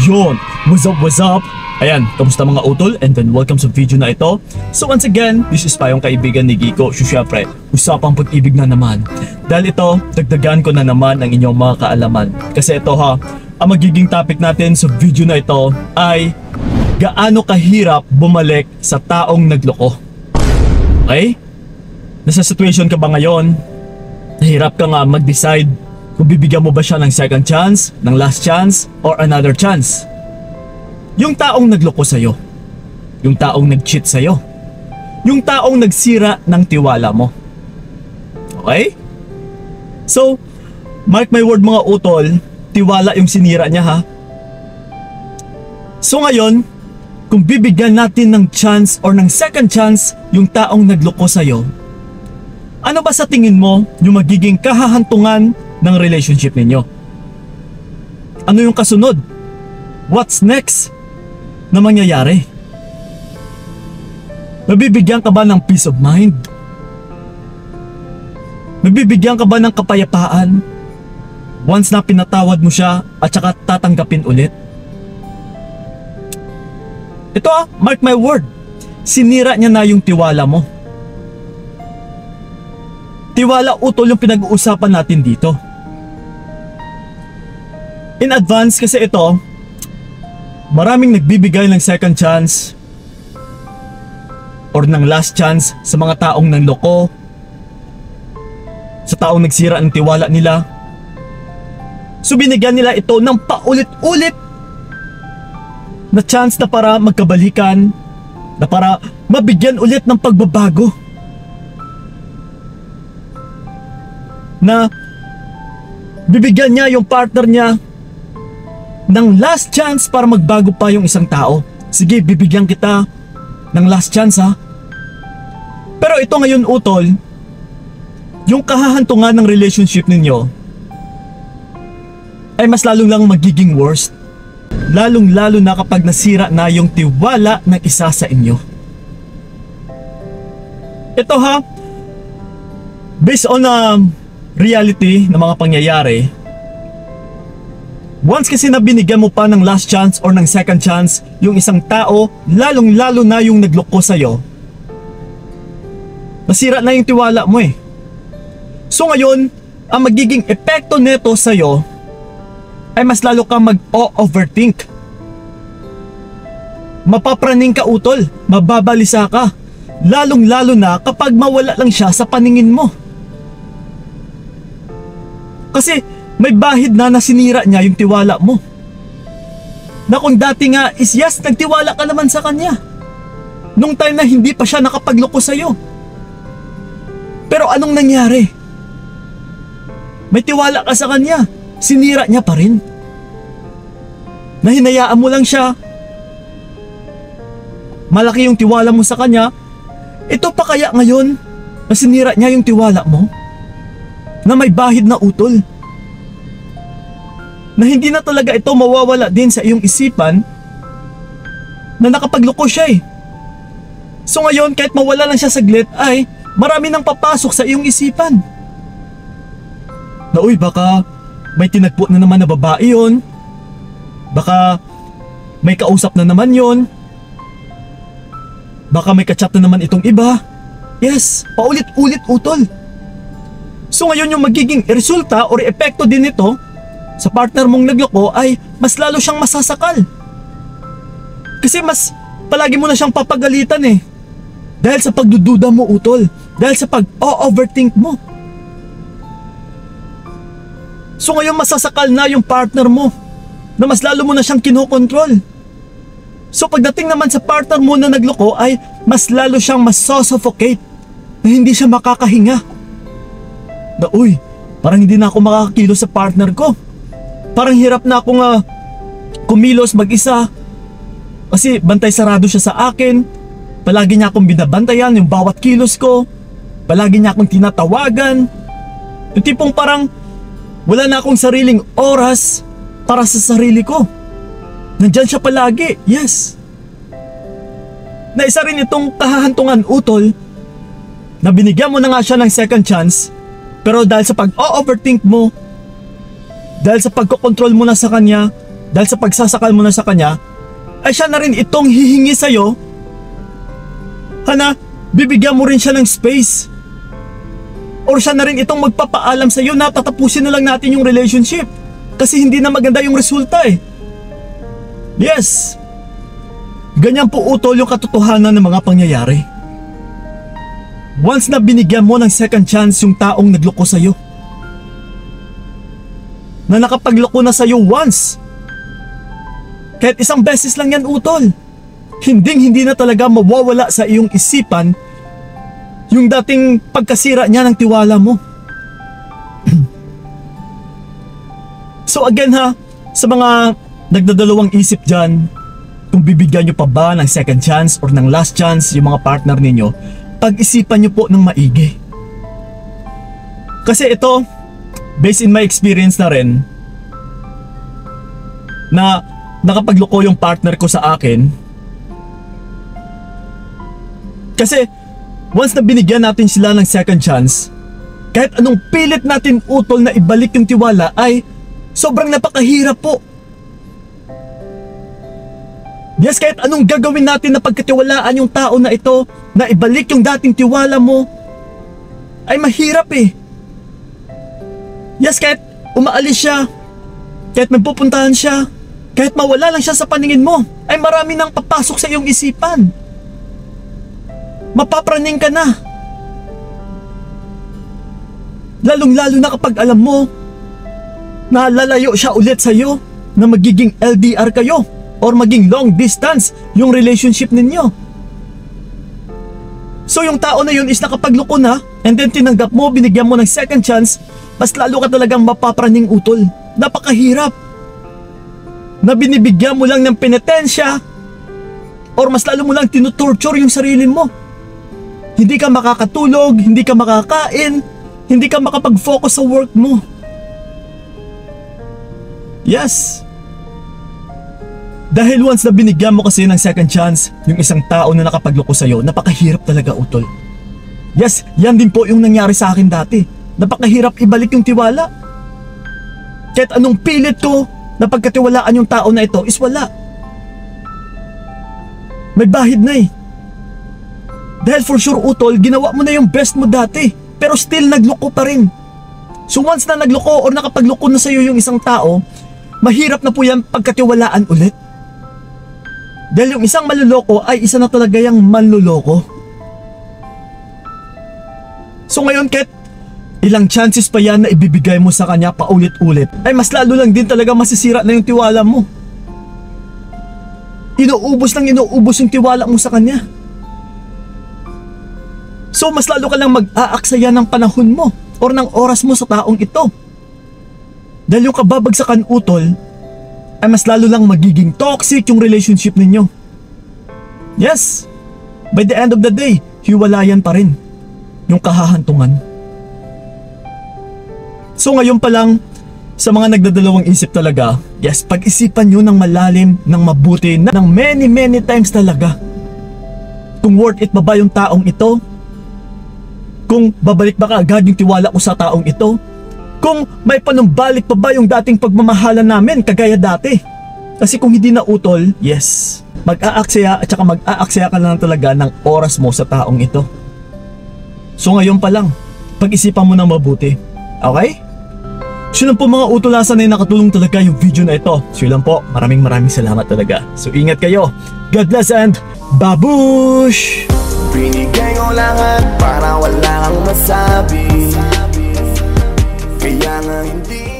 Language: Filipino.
Yun! What's up? Ayan, kamusta mga utol? And then welcome sa video na ito. So once again, this is pa yung kaibigan ni Giko. So syempre, usapang pag-ibig na naman. Dahil ito, dagdagan ko na naman ang inyong mga kaalaman. Kasi ito ha, ang magiging topic natin sa video na ito ay gaano kahirap bumalik sa taong nagloko. Okay? Nasa situation ka ba ngayon? Nahirap ka nga mag-decide kung bibigyan mo ba siya ng second chance, ng last chance, or another chance. Yung taong nagloko sa'yo, yung taong nag-cheat sa'yo, yung taong nagsira ng tiwala mo. Okay? So, mark my word mga utol, tiwala yung sinira niya ha. So ngayon, kung bibigyan natin ng chance or ng second chance yung taong nagloko sa'yo, ano ba sa tingin mo yung magiging kahahantungan ng relationship ninyo? Ano yung kasunod? What's next na mangyayari? Mabibigyan ka ba ng peace of mind? Mabibigyan ka ba ng kapayapaan once na pinatawad mo siya at saka tatanggapin ulit? Ito mark my word, sinira niya na yung tiwala mo. Tiwala utol yung pinag-uusapan natin dito. In advance kasi ito, maraming nagbibigay ng second chance or ng last chance sa mga taong nanloko, sa taong nagsira ng tiwala nila. So binigyan nila ito ng paulit-ulit na chance na para magkabalikan, na para mabigyan ulit ng pagbabago, na bibigyan niya yung partner niya ng last chance para magbago pa yung isang tao. Sige, bibigyan kita ng last chance ha. Pero ito ngayon utol, yung kahahantungan ng relationship ninyo ay mas lalong lang magiging worst. Lalong lalo na kapag nasira na yung tiwala ng isa sa inyo. Ito ha, based on reality ng mga pangyayari, once kasi na binigyan mo pa ng last chance or ng second chance yung isang tao, lalong lalo na yung nagloko sa'yo, nasira na yung tiwala mo eh. So ngayon, ang magiging epekto nito sa'yo ay mas lalo kang mag-overthink. Mapapraning ka utol, mababalisa ka, lalong lalo na kapag mawala lang siya sa paningin mo. Kasi may bahid na nasinira niya yung tiwala mo. Na kung dati nga is yes, nagtiwala ka naman sa kanya nung time na hindi pa siya nakapagloko sa'yo. Pero anong nangyari? May tiwala ka sa kanya, sinira niya pa rin. Nahinayaan mo lang siya. Malaki yung tiwala mo sa kanya. Ito pa kaya ngayon na sinira niya yung tiwala mo? Na may bahid na utol, na hindi na talaga ito mawawala din sa iyong isipan na nakapagloko siya eh. So ngayon kahit mawala lang siya saglit ay marami nang papasok sa iyong isipan. Na uy, baka may tinagpo na naman na babae yun, baka may kausap na naman yun, baka may kachat na naman itong iba. Yes, paulit-ulit utol. So ngayon yung magiging resulta or epekto din nito sa partner mong nagloko ay mas lalo siyang masasakal. Kasi mas palagi mo na siyang papagalitan eh. Dahil sa pagdududa mo utol, dahil sa pag-overthink mo. So ngayon masasakal na yung partner mo, na mas lalo mo na siyang kinokontrol. So pagdating naman sa partner mo na nagloko ay mas lalo siyang masosuffocate, na hindi siya makakahinga. Na uy, parang hindi na ako makakakilos sa partner ko. Parang hirap na akong kumilos mag-isa. Kasi bantay sarado siya sa akin. Palagi niya akong binabantayan yung bawat kilos ko. Palagi niya akong tinatawagan. Yung tipong parang wala na akong sariling oras para sa sarili ko. Nandyan siya palagi, yes. Na isa rin itong kahahantungan utol, na binigyan mo na nga siya ng second chance, pero dahil sa pag-overthink mo, dahil sa pagkokontrol mo na sa kanya, dahil sa pagsasakal mo na sa kanya, ay siya na rin itong hihingi sa'yo. Bibigyan mo rin siya ng space. Or siya na rin itong magpapaalam sa'yo na tatapusin na lang natin yung relationship. Kasi hindi na maganda yung resulta eh. Yes. Ganyan po utol yung katotohanan ng mga pangyayari. Once na binigyan mo ng second chance yung taong nagloko sa'yo, na nakapagloko na sa'yo once, kahit isang beses lang yan utol, hindi na talaga mawawala sa iyong isipan yung dating pagkasira niya ng tiwala mo. So again sa mga nagdadalawang isip dyan, kung bibigyan nyo pa ba ng second chance or ng last chance yung mga partner ninyo, pag-isipan nyo po ng maigi. Kasi ito, based in my experience na rin, na nakapagloko yung partner ko sa akin. Kasi once na binigyan natin sila ng second chance, kahit anong pilit natin utol na ibalik yung tiwala ay sobrang napakahirap po. Yes, kahit anong gagawin natin na pagkatiwalaan yung tao na ito, na ibalik yung dating tiwala mo, ay mahirap eh. Yes, kahit umaalis siya, kahit may pupuntahan siya, kahit mawala lang siya sa paningin mo, ay marami nang papasok sa iyong isipan. Mapapraning ka na. Lalong-lalo na kapag alam mo na lalayo siya ulit sa'yo, na magiging LDR kayo or maging long distance yung relationship ninyo. So yung tao na yun is nakapagloko na, and then tinanggap mo, binigyan mo ng second chance, mas lalo ka talagang mapapraning utol. Napakahirap na binibigyan mo lang ng penitensya or mas lalo mo lang tinutorture yung sarili mo. Hindi ka makakatulog, hindi ka makakain, hindi ka makapag-focus sa work mo. Yes. Dahil once na binigyan mo kasi ng second chance yung isang tao na nakapagloko sa'yo, napakahirap talaga utol. Yes, yan din po yung nangyari sa akin dati. Napakahirap ibalik yung tiwala. Kahit anong pilit ko na pagkatiwalaan yung tao na ito is wala. May bahid na eh. Dahil for sure utol, ginawa mo na yung best mo dati, pero still nagloko pa rin. So once na nagloko or nakapagloko na sa'yo yung isang tao, mahirap na po yan pagkatiwalaan ulit. Dahil yung isang maluloko ay isa na talaga yung manluloko. So ngayon kahit ilang chances pa yan na ibibigay mo sa kanya paulit-ulit, ay mas lalo lang din talaga masisira na yung tiwala mo. Inuubos yung tiwala mo sa kanya. So mas lalo ka lang mag-aaksaya ng panahon mo or ng oras mo sa taong ito. Dahil yung kababagsakan utol, ay mas lalo lang magiging toxic yung relationship ninyo. Yes, by the end of the day, hiwalayan pa rin yung kahahantungan. So ngayon pa lang, sa mga nagdadalawang isip talaga, yes, pag-isipan nyo ng malalim, ng mabuti, ng many times talaga. Kung worth it ba ba yung taong ito? Kung babalik ba kaagad yung tiwala ko sa taong ito? Kung may panumbalik pa ba yung dating pagmamahalan namin kagaya dati? Kasi kung hindi na utol, yes, mag-aaksaya at saka mag-aaksaya ka na lang talaga ng oras mo sa taong ito. So ngayon pa lang, pag-isipan mo ng mabuti. Okay? So lang po mga utulasan na nakatulong talaga yung video na ito. So lang po, maraming salamat talaga. So ingat kayo. God bless and babush! Binigay ko lahat para wala kang masabi. Kaya nga hindi